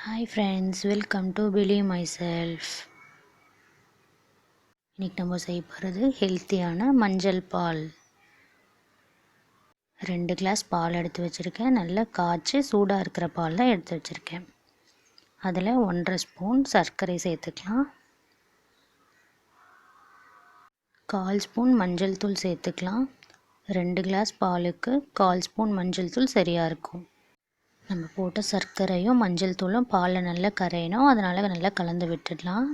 Hi friends, welcome to Believe Myself. இன்னைக்கு நம்ம செய்ய போகிறது ஹெல்த்தியான மஞ்சள் பால். 2 கிளாஸ் பால் எடுத்து வச்சுருக்கேன். நல்லா காய்ச்சி சூடாக இருக்கிற பால் தான் எடுத்து வச்சுருக்கேன். அதில் 1.5 ஸ்பூன் சர்க்கரை சேர்த்துக்கலாம். 1/4 ஸ்பூன் மஞ்சள் தூள் சேர்த்துக்கலாம். 2 கிளாஸ் பாலுக்கு 1/4 ஸ்பூன் மஞ்சள் தூள் சரியாக இருக்கும். நம்ம போட்ட சர்க்கரையும் மஞ்சள் தூளும் பாலில் நல்லா கரையணும், அதனால் நல்லா கலந்து விட்டுடலாம்.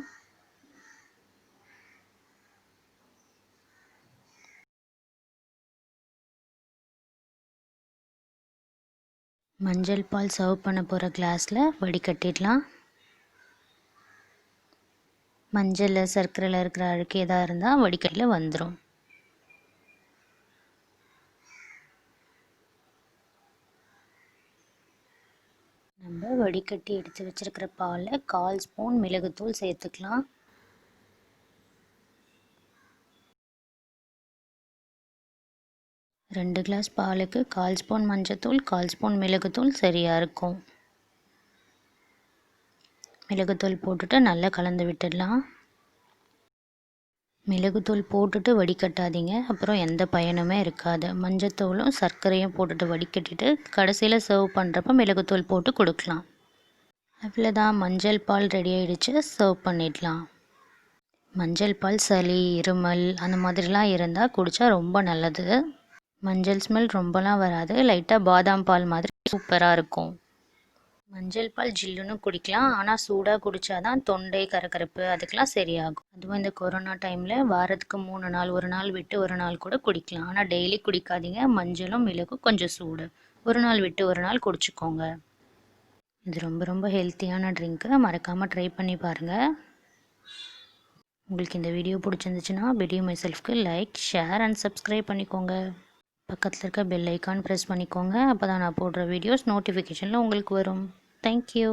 மஞ்சள் பால் சர்வ் பண்ண போகிற கிளாஸில் வடிகட்டிடலாம். மஞ்சளில் சர்க்கரையில் இருக்கிற அழுக்கு எதாக இருந்தால் வடிகட்டில் வந்துடும். நம்ம வடிகட்டி எடுத்து வச்சுருக்கிற பாலில் 1/4 ஸ்பூன் மிளகுத்தூள் சேர்த்துக்கலாம். ரெண்டு கிளாஸ் பாலுக்கு 1/4 ஸ்பூன் மஞ்சத்தூள், 1/4 ஸ்பூன் மிளகுத்தூள் சரியாக இருக்கும். மிளகுத்தூள் போட்டுட்டு நல்லா கலந்து விட்டுடலாம். மிளகுத்தூள் போட்டுட்டு வடிகட்டாதீங்க, அப்புறம் எந்த பயனுமே இருக்காது. மஞ்சத்தூளும் சர்க்கரையும் போட்டுட்டு வடிகட்டிட்டு கடைசியில் சர்வ் பண்ணுறப்ப மிளகுத்தூள் போட்டு கொடுக்கலாம். அவ்வளோதான், மஞ்சள் பால் ரெடி ஆகிடுச்சு. சர்வ் பண்ணிடலாம். மஞ்சள் பால் சளி, இருமல் அந்த மாதிரிலாம் இருந்தால் குடித்தா ரொம்ப நல்லது. மஞ்சள் ஸ்மெல் ரொம்பலாம் வராது, லைட்டாக பாதாம் பால் மாதிரி சூப்பராக இருக்கும். மஞ்சள் பால் ஜில்லுன்னு குடிக்கலாம், ஆனால் சூடாக குடித்தாதான் தொண்டை கரகரப்பு அதுக்கெலாம் சரியாகும். அதுவும் இந்த கொரோனா டைமில் வாரத்துக்கு 3 நாள், ஒரு நாள் விட்டு ஒரு நாள் கூட குடிக்கலாம். ஆனால் டெய்லி குடிக்காதீங்க. மஞ்சளும் மிளகும் கொஞ்சம் சூடு, ஒரு நாள் விட்டு ஒரு நாள் குடிச்சிக்கோங்க. இது ரொம்ப ரொம்ப ஹெல்த்தியான ட்ரிங்க்கு, மறக்காமல் ட்ரை பண்ணி பாருங்கள். உங்களுக்கு இந்த வீடியோ பிடிச்சிருந்துச்சுன்னா பிலீவ் மை செல்ஃப்க்கு லைக், ஷேர் அண்ட் சப்ஸ்கிரைப் பண்ணிக்கோங்க. பக்கத்தில் இருக்க பெல் ஐக்கான் ப்ரெஸ் பண்ணிக்கோங்க. அப்போ தான் நான் போடுற வீடியோஸ் நோட்டிஃபிகேஷனில் உங்களுக்கு வரும். தேங்க்யூ.